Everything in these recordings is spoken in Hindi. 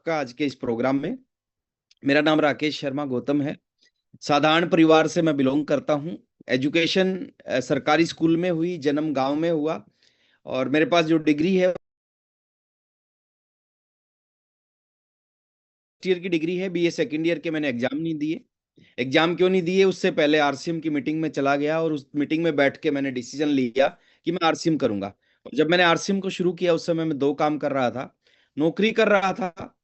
आपका आज के इस प्रोग्राम में। मेरा नाम राकेश शर्मा गौतम है। साधारण परिवार से मैं बिलोंग करता हूँ। एजुकेशन सरकारी स्कूल में हुई, जन्म गांव में हुआ। और मेरे पास जो डिग्री है, ईयर की डिग्री है। बीए सेकेंड ईयर के मैंने एग्जाम नहीं दिए। एग्जाम क्यों नहीं दिए, उससे पहले आरसीएम की मीटिंग में चला गया और उस मीटिंग में बैठ के मैंने डिसीजन लिया कि मैं आरसीएम करूंगा। और जब मैंने आरसीएम को शुरू किया, उस समय मैं दो काम कर रहा था। नौकरी कर रहा था,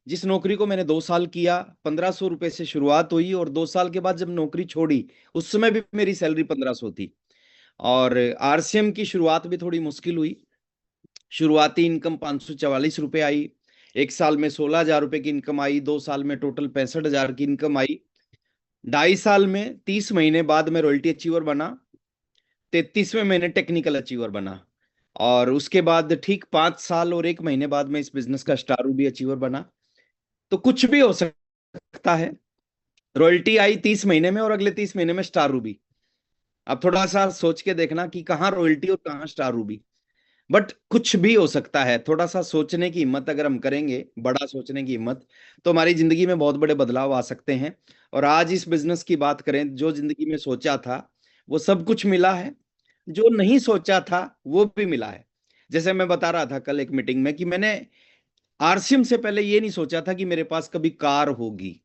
जिस नौकरी को मैंने 2 साल किया। 1500 रुपये से शुरुआत हुई, और 2 साल के बाद जब नौकरी छोड़ी, उस समय भी मेरी सैलरी 1500 थी। और आरसीएम की शुरुआत भी थोड़ी मुश्किल हुई। शुरुआती इनकम 544 रुपये आई। 1 साल में 16,000 रुपये की इनकम आई। 2 साल में टोटल 65,000 की इनकम आई। 2.5 साल में 30 महीने बाद मैं रॉयल्टी अचीवर बना। 33वें महीने टेक्निकल अचीवर बना। और उसके बाद ठीक 5 साल और 1 महीने बाद मैं इस बिजनेस का स्टार रूबी अचीवर बना। तो कुछ भी हो सकता है। रॉयल्टी आई 30 महीने में, और अगले 30 महीने में स्टार रूबी। अब थोड़ा सा सोच के देखना कि कहाँ रॉयल्टी और कहाँ स्टार रूबी। बट कुछ भी हो सकता है। थोड़ा सा सोचने की हिम्मत अगर हम करेंगे, बड़ा सोचने की हिम्मत, तो हमारी जिंदगी में बहुत बड़े बदलाव आ सकते हैं। और आज इस बिजनेस की बात करें, जो जिंदगी में सोचा था वो सब कुछ मिला है। जो नहीं सोचा था वो भी मिला है। जैसे मैं बता रहा था कल एक मीटिंग में कि मैंने आरसीएम से पहले ये नहीं सोचा था कि मेरे पास कभी कार होगी।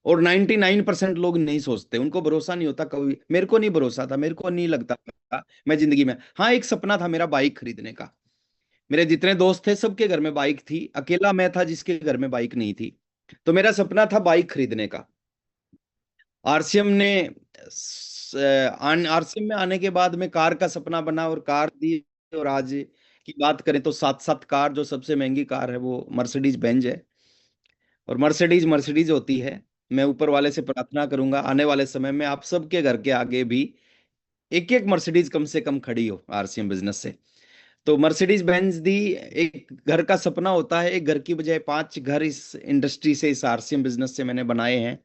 और 99% लोग नहीं सोचते, उनको भरोसा नहीं होता। कभी मेरे को नहीं भरोसा था, मेरे को नहीं लगता था मैं जिंदगी में। हाँ, एक सपना था मेरा बाइक खरीदने का। मेरे जितने दोस्त थे सबके घर में बाइक थी, अकेला मैं था जिसके घर में बाइक नहीं थी। तो मेरा सपना था बाइक खरीदने का। आरसीएम ने आरसीएम में आने के बाद में कार का सपना बना और कार दी। और आज की बात करें तो सात सात कार, जो सबसे महंगी कार है वो मर्सिडीज बेंज है। और मर्सिडीज मर्सिडीज होती है। मैं ऊपर वाले से प्रार्थना करूंगा आने वाले समय में आप सबके घर के आगे भी एक एक मर्सिडीज कम से कम खड़ी हो आरसीएम बिजनेस से। तो मर्सिडीज बेंज दी। एक घर का सपना होता है, एक घर की बजाय 5 घर इस इंडस्ट्री से, इस आरसीएम बिजनेस से मैंने बनाए हैं।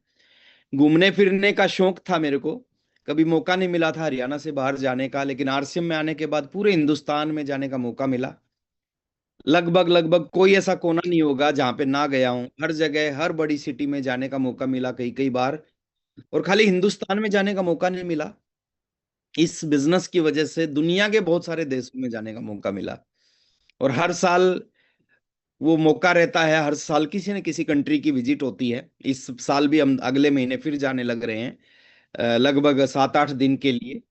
घूमने फिरने का शौक था मेरे को। कभी मौका नहीं मिला था हरियाणा से बाहर जाने का, लेकिन आरसीएम में आने के बाद पूरे हिंदुस्तान में जाने का मौका मिला। लगभग लगभग कोई ऐसा कोना नहीं होगा जहां पे ना गया हूं। हर जगह, हर बड़ी सिटी में जाने का मौका मिला कई कई बार। और खाली हिंदुस्तान में जाने का मौका नहीं मिला, इस बिजनेस की वजह से दुनिया के बहुत सारे देशों में जाने का मौका मिला। और हर साल वो मौका रहता है, हर साल किसी न किसी कंट्री की विजिट होती है। इस साल भी हम अगले महीने फिर जाने लग रहे हैं, लगभग 7-8 दिन के लिए।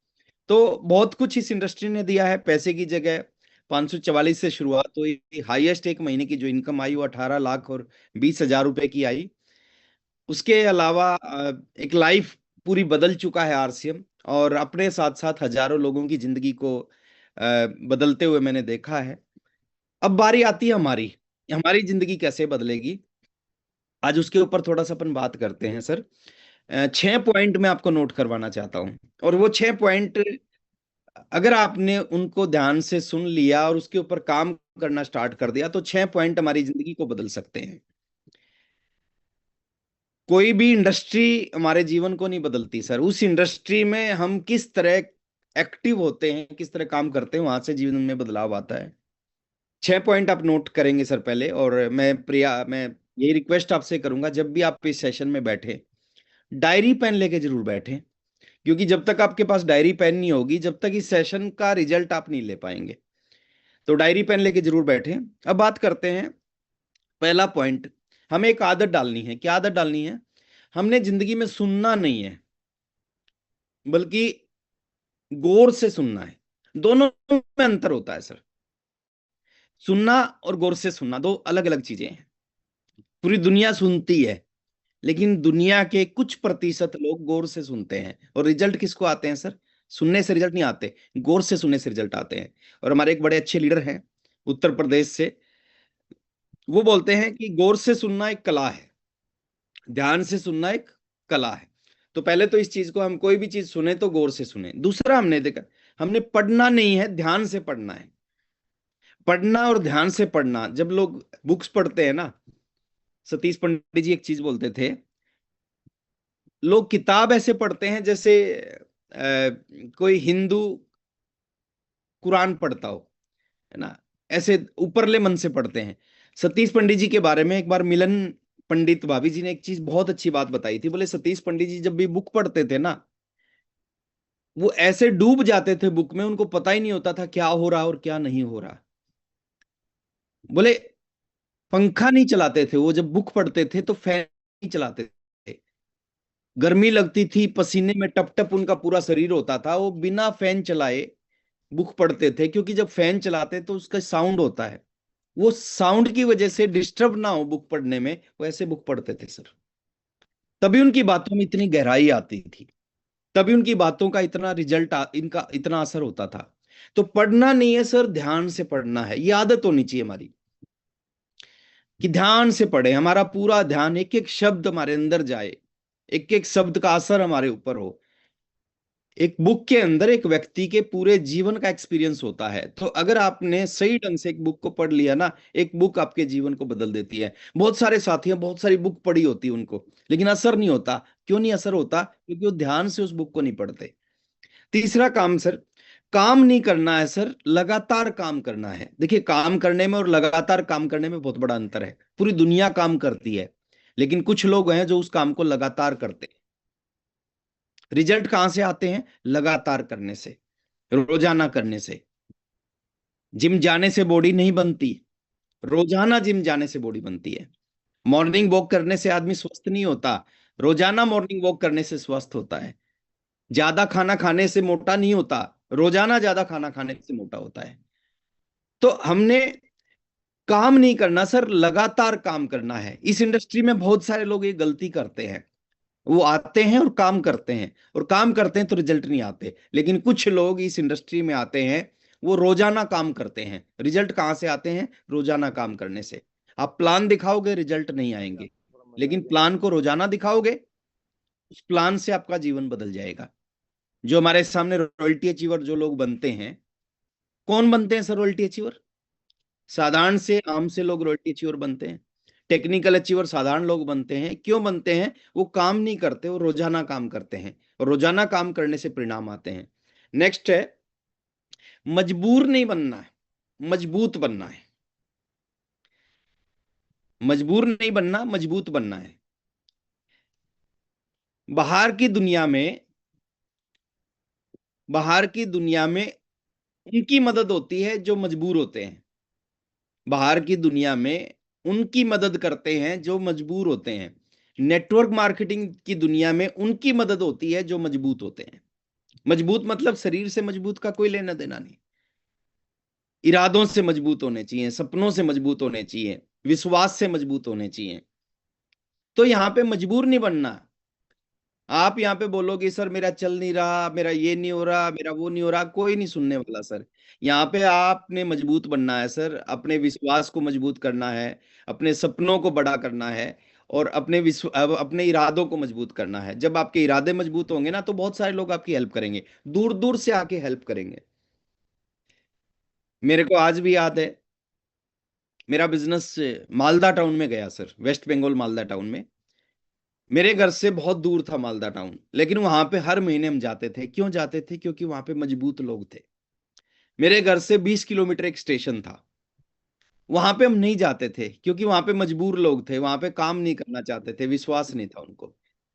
तो बहुत कुछ इस इंडस्ट्री ने दिया है। पैसे की जगह 544 से शुरुआत हुई। हाईएस्ट एक महीने की जो इनकम आई वो 18 लाख और 20,000 रुपए की आई। उसके अलावा एक लाइफ पूरी बदल चुका है आरसीएम। और अपने साथ साथ हजारों लोगों की जिंदगी को बदलते हुए मैंने देखा है। अब बारी आती है हमारी हमारी जिंदगी कैसे बदलेगी। आज उसके ऊपर थोड़ा सा अपन बात करते हैं सर। 6 पॉइंट मैं आपको नोट करवाना चाहता हूँ। और वो 6 पॉइंट, अगर आपने उनको ध्यान से सुन लिया और उसके ऊपर काम करना स्टार्ट कर दिया, तो 6 पॉइंट हमारी जिंदगी को बदल सकते हैं। कोई भी इंडस्ट्री हमारे जीवन को नहीं बदलती सर। उस इंडस्ट्री में हम किस तरह एक्टिव होते हैं, किस तरह काम करते हैं, वहां से जीवन में बदलाव आता है। 6 पॉइंट आप नोट करेंगे सर पहले। और मैं यही रिक्वेस्ट आपसे करूंगा, जब भी आप इस सेशन में बैठे, डायरी पेन लेके जरूर बैठें। क्योंकि जब तक आपके पास डायरी पेन नहीं होगी, जब तक इस सेशन का रिजल्ट आप नहीं ले पाएंगे। तो डायरी पेन लेके जरूर बैठें। अब बात करते हैं। पहला पॉइंट, हमें एक आदत डालनी है। क्या आदत डालनी है? हमने जिंदगी में सुनना नहीं है, बल्कि गौर से सुनना है। दोनों में अंतर होता है सर। सुनना और गौर से सुनना दो अलग अलग चीजें हैं। पूरी दुनिया सुनती है, लेकिन दुनिया के कुछ प्रतिशत लोग गौर से सुनते हैं। और रिजल्ट किसको आते हैं सर? सुनने से रिजल्ट नहीं आते, गौर से सुनने से रिजल्ट आते हैं। और हमारे एक बड़े अच्छे लीडर हैं उत्तर प्रदेश से, वो बोलते हैं कि गौर से सुनना एक कला है, ध्यान से सुनना एक कला है। तो पहले तो इस चीज को, हम कोई भी चीज सुने तो गौर से सुने। दूसरा, हमने देखा, हमने पढ़ना नहीं है, ध्यान से पढ़ना है। पढ़ना और ध्यान से पढ़ना, जब लोग बुक्स पढ़ते हैं ना, सतीश पंडित जी एक चीज बोलते थे, लोग किताब ऐसे पढ़ते हैं जैसे कोई हिंदू कुरान पढ़ता हो, है ना। ऐसे ऊपरले मन से पढ़ते हैं। सतीश पंडित जी के बारे में एक बार मिलन पंडित भाभी जी ने एक चीज बहुत अच्छी बात बताई थी। बोले सतीश पंडित जी जब भी बुक पढ़ते थे ना, वो ऐसे डूब जाते थे बुक में, उनको पता ही नहीं होता था क्या हो रहा और क्या नहीं हो रहा। बोले पंखा नहीं चलाते थे वो, जब बुक पढ़ते थे तो फैन नहीं चलाते थे। गर्मी लगती थी, पसीने में टप टप उनका पूरा शरीर होता था, वो बिना फैन चलाए बुक पढ़ते थे, क्योंकि जब फैन चलाते तो उसका साउंड होता है, वो साउंड की वजह से डिस्टर्ब ना हो बुक पढ़ने में, वो ऐसे बुक पढ़ते थे सर। तभी उनकी बातों में इतनी गहराई आती थी, तभी उनकी बातों का इतना रिजल्ट इनका इतना असर होता था। तो पढ़ना नहीं है सर, ध्यान से पढ़ना है, ये आदत होनी चाहिए हमारी कि ध्यान से पढ़े, हमारा पूरा ध्यान एक एक शब्द हमारे अंदर जाए, एक एक शब्द का असर हमारे ऊपर हो। एक बुक के अंदर एक व्यक्ति के पूरे जीवन का एक्सपीरियंस होता है, तो अगर आपने सही ढंग से एक बुक को पढ़ लिया ना, एक बुक आपके जीवन को बदल देती है। बहुत सारे साथी हैं, बहुत सारी बुक पढ़ी होती है उनको, लेकिन असर नहीं होता। क्यों नहीं असर होता? क्योंकि वो ध्यान से उस बुक को नहीं पढ़ते। तीसरा काम सर, काम नहीं करना है सर, लगातार काम करना है। देखिए, काम करने में और लगातार काम करने में बहुत बड़ा अंतर है। पूरी दुनिया काम करती है, लेकिन कुछ लोग हैं जो उस काम को लगातार करते हैं। रिजल्ट कहां से आते हैं? लगातार करने से, रोजाना करने से। जिम जाने से बॉडी नहीं बनती, रोजाना जिम जाने से बॉडी बनती है। मॉर्निंग वॉक करने से आदमी स्वस्थ नहीं होता, रोजाना मॉर्निंग वॉक करने से स्वस्थ होता है। ज्यादा खाना खाने से मोटा नहीं होता, रोजाना ज्यादा खाना खाने से मोटा होता है। तो हमने काम नहीं करना सर, लगातार काम करना है। इस इंडस्ट्री में बहुत सारे लोग ये गलती करते हैं, वो आते हैं और काम करते हैं, और काम करते हैं तो रिजल्ट नहीं आते। लेकिन कुछ लोग इस इंडस्ट्री में आते हैं, वो रोजाना काम करते हैं। रिजल्ट कहां से आते हैं? रोजाना काम करने से। आप प्लान दिखाओगे, रिजल्ट नहीं आएंगे, लेकिन प्लान को रोजाना दिखाओगे, उस प्लान से आपका जीवन बदल जाएगा। जो हमारे सामने रॉयल्टी अचीवर जो लोग बनते हैं, कौन बनते हैं सर रॉयल्टी अचीवर? साधारण से आम से लोग रॉयल्टी अचीवर बनते हैं। टेक्निकल अचीवर साधारण लोग बनते हैं। क्यों बनते हैं? वो काम नहीं करते, वो रोजाना काम करते हैं, और रोजाना काम करने से परिणाम आते हैं। नेक्स्ट है, मजबूर नहीं बनना है, मजबूत बनना है। मजबूर नहीं बनना, मजबूत बनना है। बाहर की दुनिया में, बाहर की दुनिया में उनकी मदद होती है जो मजबूर होते हैं। बाहर की दुनिया में उनकी मदद करते हैं जो मजबूर होते हैं। नेटवर्क मार्केटिंग की दुनिया में उनकी मदद होती है जो मजबूत होते हैं। मजबूत मतलब शरीर से मजबूत का कोई लेना देना नहीं, इरादों से मजबूत होने चाहिए, सपनों से मजबूत होने चाहिए, विश्वास से मजबूत होने चाहिए। तो यहां पे मजबूर नहीं बनना। आप यहाँ पे बोलोगे सर मेरा चल नहीं रहा, मेरा ये नहीं हो रहा, मेरा वो नहीं हो रहा, कोई नहीं सुनने वाला सर। यहाँ पे आपने मजबूत बनना है सर, अपने विश्वास को मजबूत करना है, अपने सपनों को बड़ा करना है, और अपने इरादों को मजबूत करना है। जब आपके इरादे मजबूत होंगे ना, तो बहुत सारे लोग आपकी हेल्प करेंगे, दूर दूर से आके हेल्प करेंगे। मेरे को आज भी याद है, मेरा बिजनेस मालदा टाउन में गया sir, West Bengal Malda town में। मेरे घर से बहुत दूर था मालदा टाउन, लेकिन वहां पे हर महीने हम जाते थे। क्यों जाते थे? क्योंकि वहां पे मजबूत लोग थे। मेरे घर से 20 किलोमीटर एक स्टेशन था, वहां पे हम नहीं जाते थे क्योंकि वहां पे मजबूर लोग थे, वहां पे काम नहीं करना चाहते थे, विश्वास नहीं था उनको।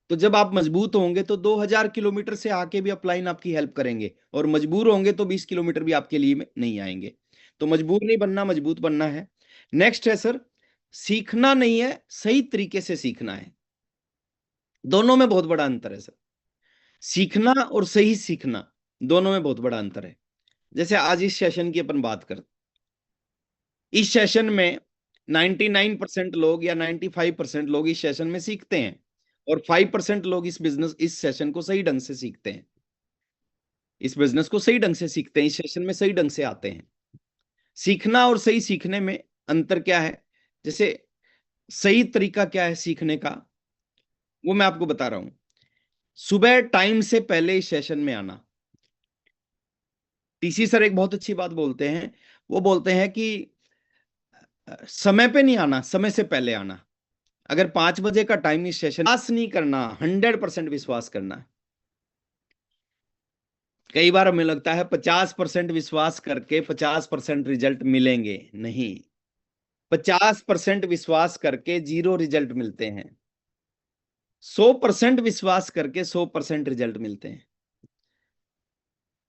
तो जब आप मजबूत होंगे तो 2000 किलोमीटर से आके भी अपलाइन आपकी हेल्प करेंगे, और मजबूर होंगे तो 20 किलोमीटर भी आपके लिए में नहीं आएंगे। तो मजबूर नहीं बनना, मजबूत बनना है। नेक्स्ट है सर, सीखना नहीं है, सही तरीके से सीखना है। दोनों में बहुत बड़ा अंतर है सर। सीखना और सही सीखना, दोनों में बहुत बड़ा अंतर है। जैसे आज इस सेशन की अपन बात करते, इस सेशन में 99% लोग या 95% लोग इस सेशन में सीखते हैं, और 5% लोग इस सेशन को सही ढंग से सीखते हैं, इस बिजनेस को सही ढंग से सीखते हैं, इस सेशन में सही ढंग से आते हैं। सीखना और सही सीखने में अंतर क्या है? जैसे सही तरीका क्या है सीखने का, वो मैं आपको बता रहा हूं। सुबह टाइम से पहले इस सेशन में आना। टीसी सर एक बहुत अच्छी बात बोलते हैं, वो बोलते हैं कि समय पे नहीं आना, समय से पहले आना। अगर 5 बजे का टाइम इस सेशन, विश्वास नहीं करना, 100% विश्वास करना। कई बार हमें लगता है 50% विश्वास करके 50% रिजल्ट मिलेंगे, नहीं। 50% विश्वास करके 0 रिजल्ट मिलते हैं। 100% विश्वास करके 100% रिजल्ट मिलते हैं।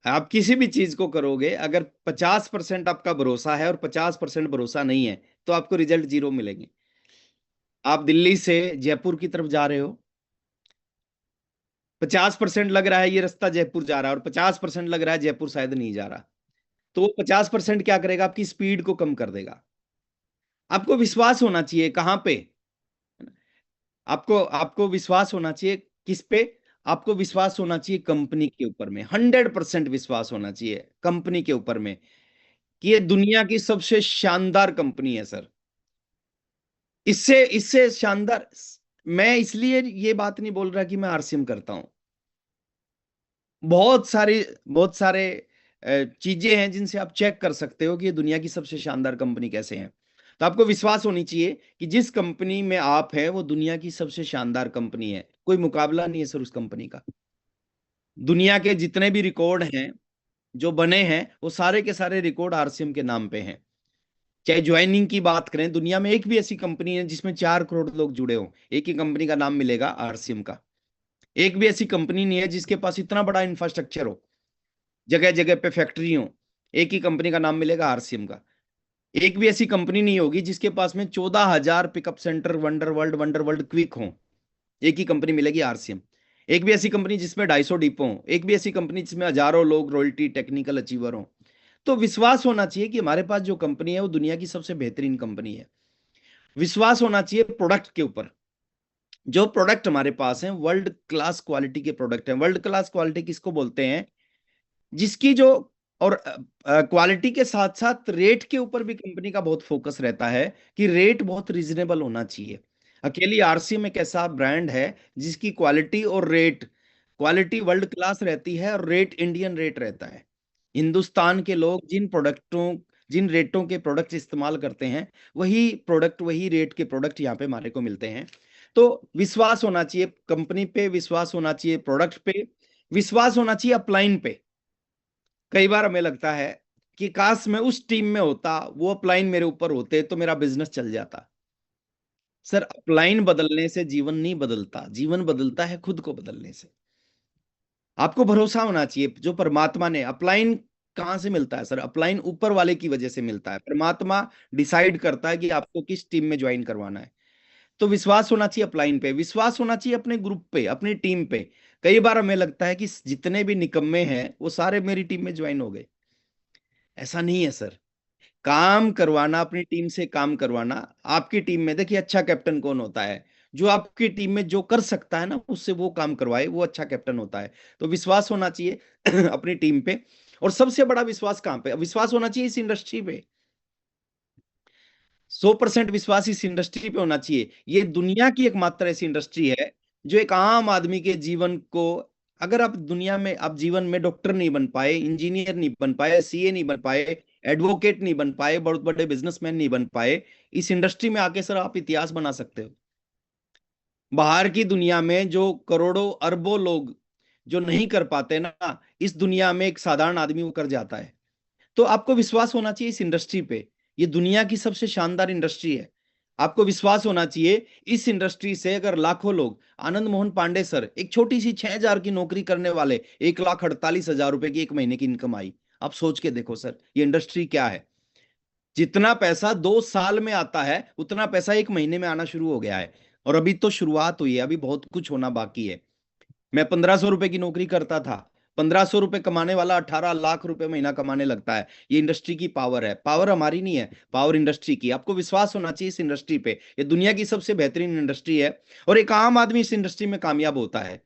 आप किसी भी चीज को करोगे, अगर 50% आपका भरोसा है और 50% भरोसा नहीं है, तो आपको रिजल्ट 0 मिलेंगे। आप दिल्ली से जयपुर की तरफ जा रहे हो, 50% लग रहा है ये रास्ता जयपुर जा रहा है, और 50% लग रहा है जयपुर शायद नहीं जा रहा। तो वो 50% क्या करेगा, आपकी स्पीड को कम कर देगा। आपको विश्वास होना चाहिए कहां पे, आपको आपको विश्वास होना चाहिए किस पे, आपको विश्वास होना चाहिए कंपनी के ऊपर में, 100% विश्वास होना चाहिए कंपनी के ऊपर में, कि ये दुनिया की सबसे शानदार कंपनी है सर। इससे इससे शानदार, मैं इसलिए ये बात नहीं बोल रहा कि मैं आरसीएम करता हूं। बहुत सारे चीजें हैं जिनसे आप चेक कर सकते हो कि ये दुनिया की सबसे शानदार कंपनी कैसे है। तो आपको विश्वास होनी चाहिए कि जिस कंपनी में आप हैं वो दुनिया की सबसे शानदार कंपनी है, कोई मुकाबला नहीं है सर उस कंपनी का। दुनिया के जितने भी रिकॉर्ड हैं जो बने हैं, वो सारे के सारे रिकॉर्ड आरसीएम के नाम पे हैं। चाहे ज्वाइनिंग की बात करें, दुनिया में एक भी ऐसी कंपनी है जिसमें 4 करोड़ लोग जुड़े हों, एक ही कंपनी का नाम मिलेगा, आरसीएम का। एक भी ऐसी कंपनी नहीं है जिसके पास इतना बड़ा इंफ्रास्ट्रक्चर हो, जगह जगह पे फैक्ट्री हो, एक ही कंपनी का नाम मिलेगा, आरसीएम का। एक भी ऐसी कंपनी नहीं होगी जिसके पास में 14,000 pickup centre wonder world quick हो, एक ही कंपनी मिलेगी, आरसीएम। एक भी ऐसी कंपनी जिसमें 250 डिपो हो, एक भी ऐसी कंपनी जिसमें हजारों लोग रॉयल्टी टेक्निकल अचीवर हो। तो विश्वास होना चाहिए कि हमारे पास जो कंपनी है वो दुनिया की सबसे बेहतरीन कंपनी है। विश्वास होना चाहिए प्रोडक्ट के ऊपर। जो प्रोडक्ट हमारे पास हैं वर्ल्ड क्लास क्वालिटी के प्रोडक्ट हैं। वर्ल्ड क्लास क्वालिटी किसको बोलते हैं, जिसकी जो, और क्वालिटी के साथ साथ रेट के ऊपर भी कंपनी का बहुत फोकस रहता है, कि रेट बहुत रीजनेबल होना चाहिए। अकेली आरसीएम एक ऐसा ब्रांड है जिसकी क्वालिटी और रेट, क्वालिटी वर्ल्ड क्लास रहती है और रेट इंडियन रेट रहता है। हिंदुस्तान के लोग जिन रेटों के प्रोडक्ट इस्तेमाल करते हैं, वही प्रोडक्ट वही रेट के प्रोडक्ट यहाँ पे हमारे को मिलते हैं। तो विश्वास होना चाहिए कंपनी पे, विश्वास होना चाहिए प्रोडक्ट पे, विश्वास होना चाहिए अपलाइन पे। कई बार हमें लगता है कि काश मैं उस टीम में होता, वो अपलाइन मेरे ऊपर होते तो मेरा बिजनेस चल जाता। सर, अपलाइन बदलने से जीवन नहीं बदलता, जीवन बदलता है खुद को बदलने से। आपको भरोसा होना चाहिए जो परमात्मा ने, अपलाइन कहां से मिलता है सर, अपलाइन ऊपर वाले की वजह से मिलता है। परमात्मा डिसाइड करता है कि आपको किस टीम में ज्वाइन करवाना है। तो विश्वास होना चाहिए अपलाइन पे, विश्वास होना चाहिए अपने ग्रुप पे, अपनी टीम पे। कई बार हमें लगता है कि जितने भी निकम्मे हैं वो सारे मेरी टीम में ज्वाइन हो गए। ऐसा नहीं है सर। काम करवाना, अपनी टीम से काम करवाना। आपकी टीम में देखिए अच्छा कैप्टन कौन होता है, जो आपकी टीम में जो कर सकता है ना उससे वो काम करवाए, वो अच्छा कैप्टन होता है। तो विश्वास होना चाहिए अपनी टीम पे। और सबसे बड़ा विश्वास कहां पे, विश्वास होना चाहिए इस इंडस्ट्री पे। 100% विश्वास इस इंडस्ट्री पे होना चाहिए। ये दुनिया की एकमात्र ऐसी इंडस्ट्री है जो एक आम आदमी के जीवन को, अगर आप दुनिया में, आप जीवन में डॉक्टर नहीं बन पाए, इंजीनियर नहीं बन पाए, सीए नहीं बन पाए, एडवोकेट नहीं बन पाए, बहुत बड़े बिजनेसमैन नहीं बन पाए, इस इंडस्ट्री में आके सर आप इतिहास बना सकते हो। बाहर की दुनिया में जो करोड़ों अरबों लोग जो नहीं कर पाते ना, इस दुनिया में एक साधारण आदमी वो कर जाता है। तो आपको विश्वास होना चाहिए इस इंडस्ट्री पे। ये दुनिया की सबसे शानदार इंडस्ट्री है। आपको विश्वास होना चाहिए इस इंडस्ट्री से, अगर लाखों लोग, आनंद मोहन पांडे सर एक छोटी सी 6,000 की नौकरी करने वाले, 1,48,000 रुपए की एक महीने की इनकम आई। आप सोच के देखो सर ये इंडस्ट्री क्या है। जितना पैसा 2 साल में आता है उतना पैसा एक महीने में आना शुरू हो गया है। और अभी तो शुरुआत हुई है, अभी बहुत कुछ होना बाकी है। मैं 1,500 रुपए की नौकरी करता था, 1,500 रुपए कमाने वाला 18 लाख रुपए महीना कमाने लगता है। ये इंडस्ट्री की पावर है, पावर हमारी नहीं है, पावर इंडस्ट्री की। आपको विश्वास होना चाहिए इस इंडस्ट्री पे। ये दुनिया की सबसे बेहतरीन इंडस्ट्री है, और एक आम आदमी इस इंडस्ट्री में कामयाब होता है।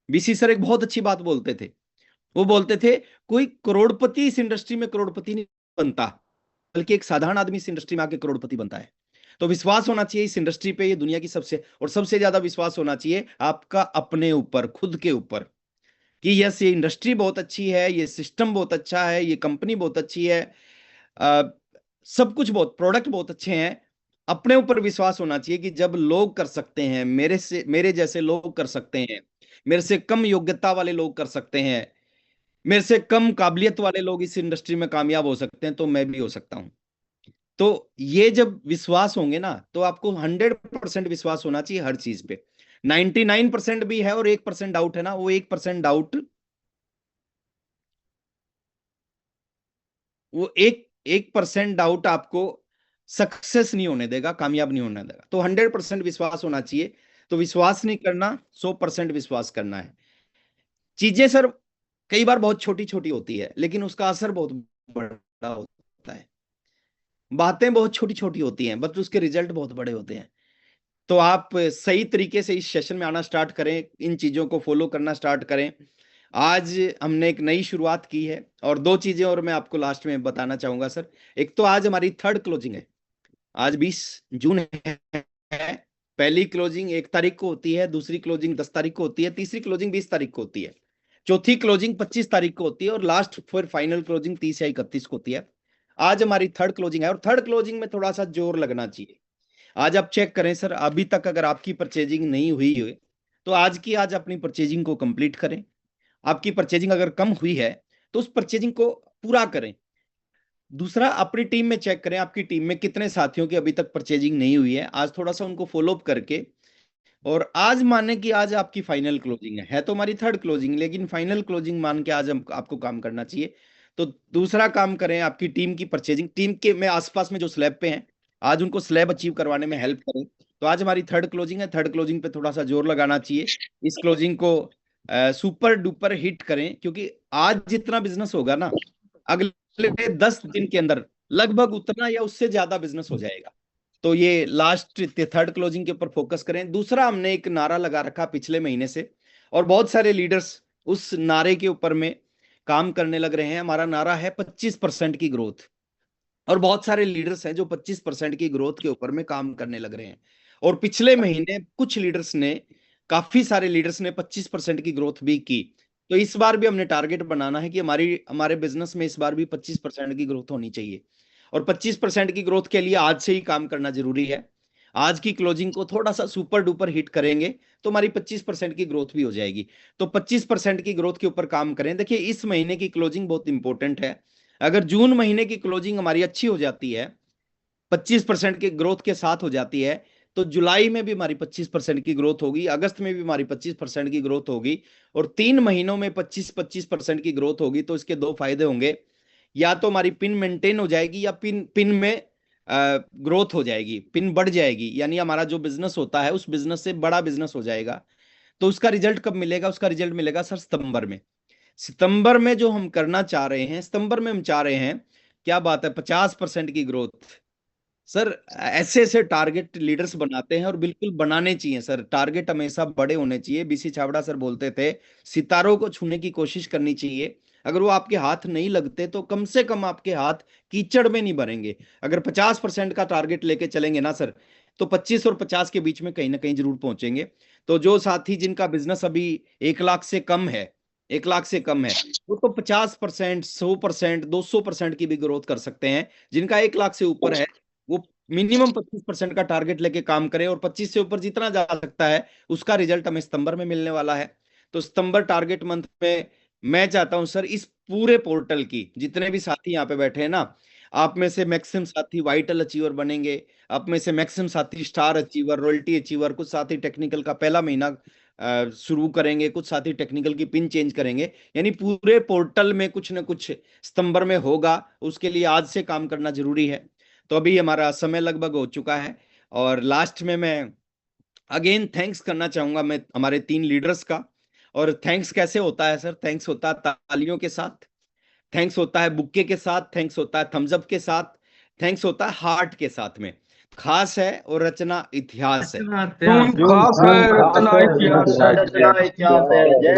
बीसी सर एक बहुत अच्छी बात बोलते थे। वो बोलते थे कोई करोड़पति इस इंडस्ट्री में करोड़पति नहीं बनता, बल्कि एक साधारण आदमी इस इंडस्ट्री में आके करोड़पति बनता है। तो विश्वास होना चाहिए इस इंडस्ट्री पे, ये दुनिया की सबसे, और सबसे ज्यादा विश्वास होना चाहिए आपका अपने ऊपर, खुद के ऊपर, कि यस ये इंडस्ट्री बहुत अच्छी है, ये सिस्टम बहुत अच्छा है, ये कंपनी बहुत अच्छी है, आ, सब कुछ बहुत, प्रोडक्ट बहुत अच्छे हैं। अपने ऊपर विश्वास होना चाहिए कि जब लोग कर सकते हैं, मेरे जैसे लोग कर सकते हैं, मेरे से कम योग्यता वाले लोग कर सकते हैं, मेरे से कम काबिलियत वाले लोग इस इंडस्ट्री में कामयाब हो सकते हैं, तो मैं भी हो सकता हूं। तो ये जब विश्वास होंगे ना, तो आपको 100% विश्वास होना चाहिए हर चीज पे। 99% भी है और 1% डाउट है ना, वो 1% डाउट, वो 1% डाउट आपको सक्सेस नहीं होने देगा, कामयाब नहीं होने देगा। तो 100% विश्वास होना चाहिए। तो विश्वास नहीं करना, 100% विश्वास करना है। चीजें सर कई बार बहुत छोटी छोटी होती है, लेकिन उसका असर बहुत बड़ा होता है। बातें बहुत छोटी छोटी होती हैं, बट उसके रिजल्ट बहुत बड़े होते हैं। तो आप सही तरीके से इस सेशन में आना स्टार्ट करें, इन चीजों को फॉलो करना स्टार्ट करें। आज हमने एक नई शुरुआत की है, और दो चीजें और मैं आपको लास्ट में बताना चाहूंगा सर। एक तो आज हमारी थर्ड क्लोजिंग है, आज 20 जून है। पहली क्लोजिंग 1 तारीख को होती है, दूसरी क्लोजिंग 10 तारीख को होती है, तीसरी क्लोजिंग 20 तारीख को होती है, चौथी क्लोजिंग 25 तारीख को होती है, और लास्ट फिर फाइनल क्लोजिंग 30 या 31 को होती है। आज हमारी थर्ड क्लोजिंग है, और थर्ड क्लोजिंग में थोड़ा सा जोर लगना चाहिए। आज आप चेक करें सर, अभी तक अगर आपकी परचेजिंग नहीं हुई है, तो आज की आज अपनी परचेजिंग को कंप्लीट करें। आपकी परचेजिंग अगर कम हुई है, तो उस परचेजिंग को पूरा करें। दूसरा, अपनी टीम में चेक करें, आपकी टीम में कितने साथियों की अभी तक परचेजिंग नहीं हुई है। आज थोड़ा सा उनको फॉलो अप करके, और आज माने कि आज आपकी फाइनल क्लोजिंग है तो हमारी थर्ड क्लोजिंग, लेकिन फाइनल क्लोजिंग मान के आज हम आपको काम करना चाहिए। तो दूसरा काम करें, आपकी टीम की परचेजिंग, टीम के में आसपास में जो स्लैब पे हैं, आज उनको स्लैब अचीव करवाने में हेल्प करें। तो आज हमारी थर्ड क्लोजिंग है, थर्ड क्लोजिंग पे थोड़ा सा जोर लगाना चाहिए। इस क्लोजिंग को सुपर डुपर हिट करें, क्योंकि आज जितना बिजनेस होगा ना, अगले 10 दिन के अंदर लगभग उतना या उससे ज्यादा बिजनेस हो जाएगा। तो ये लास्ट थर्ड क्लोजिंग के ऊपर फोकस करें। दूसरा, हमने एक नारा लगा रखा पिछले महीने से, और बहुत सारे लीडर्स उस नारे के ऊपर में काम करने लग रहे हैं। हमारा नारा है 25% की ग्रोथ, और बहुत सारे लीडर्स हैं जो 25% की ग्रोथ के ऊपर में काम करने लग रहे हैं। और पिछले महीने कुछ लीडर्स ने, काफी सारे लीडर्स ने 25% की ग्रोथ भी की। तो इस बार भी हमने टारगेट बनाना है कि हमारे बिजनेस में इस बार भी 25% की ग्रोथ होनी चाहिए। और 25% की ग्रोथ के लिए आज से ही काम करना जरूरी है। आज की क्लोजिंग को थोड़ा सा सुपर डुपर हिट करेंगे, तो हमारी 25% की ग्रोथ भी हो जाएगी। तो 25% की ग्रोथ के ऊपर काम करें। देखिए, इस महीने की क्लोजिंग बहुत इंपॉर्टेंट है। अगर जून महीने की क्लोजिंग हमारी अच्छी हो जाती है, 25% की ग्रोथ के साथ हो जाती है, तो जुलाई में भी हमारी 25% की ग्रोथ होगी, अगस्त में भी हमारी 25% की ग्रोथ होगी, और 3 महीनों में 25-25% की ग्रोथ होगी। तो इसके दो फायदे होंगे, या तो हमारी पिन मेंटेन हो जाएगी, या पिन पिन में ग्रोथ हो जाएगी, पिन बढ़ जाएगी, यानी हमारा जो बिजनेस होता है उस बिजनेस से बड़ा बिजनेस हो जाएगा। तो उसका रिजल्ट कब मिलेगा? उसका रिजल्ट मिलेगा सर सितंबर में। सितंबर में जो हम करना चाह रहे हैं, सितंबर में हम चाह रहे हैं, क्या बात है, 50% की ग्रोथ। सर ऐसे ऐसे टारगेट लीडर्स बनाते हैं, और बिल्कुल बनाने चाहिए सर। टारगेट हमेशा बड़े होने चाहिए। बीसी छाबड़ा सर बोलते थे, सितारों को छूने की कोशिश करनी चाहिए। अगर वो आपके हाथ नहीं लगते, तो कम से कम आपके हाथ कीचड़ में नहीं भरेंगे। अगर 50% का टारगेट लेके चलेंगे ना सर, तो 25 और 50 के बीच में कहीं ना कहीं जरूर पहुंचेंगे। तो जो साथी जिनका बिजनेस अभी 1 लाख से कम है, 1 लाख से कम है, वो तो 50%, 100%, 200% की भी ग्रोथ कर सकते हैं। जिनका 1 लाख से ऊपर है, वो मिनिमम 25% का टारगेट लेके काम करें, और 25 से ऊपर जितना जा सकता है, उसका रिजल्ट हमें सितंबर में मिलने वाला है। तो सितंबर टारगेट मंथ में मैं चाहता हूं सर, इस पूरे पोर्टल की जितने भी साथी यहाँ पे बैठे हैं ना, आप में से मैक्सिमम साथी वाइटल अचीवर बनेंगे, आप में से मैक्सिमम साथी स्टार अचीवर, रॉयल्टी अचीवर, कुछ साथी टेक्निकल का पहला महीना शुरू करेंगे, कुछ साथी टेक्निकल की पिन चेंज करेंगे। यानी पूरे पोर्टल में कुछ ना कुछ सितंबर में होगा। उसके लिए आज से काम करना जरूरी है। तो अभी हमारा समय लगभग हो चुका है, और लास्ट में मैं अगेन थैंक्स करना चाहूंगा मैं हमारे 3 लीडर्स का। और थैंक्स कैसे होता है सर? थैंक्स होता है तालियों के साथ, थैंक्स होता है बुक्के के साथ, थैंक्स होता है थम्स अप के साथ, थैंक्स होता है हार्ट के साथ में। खास है और रचना इतिहास है। जून खास है, रचना इतिहास है। रचना इतिहास है। जय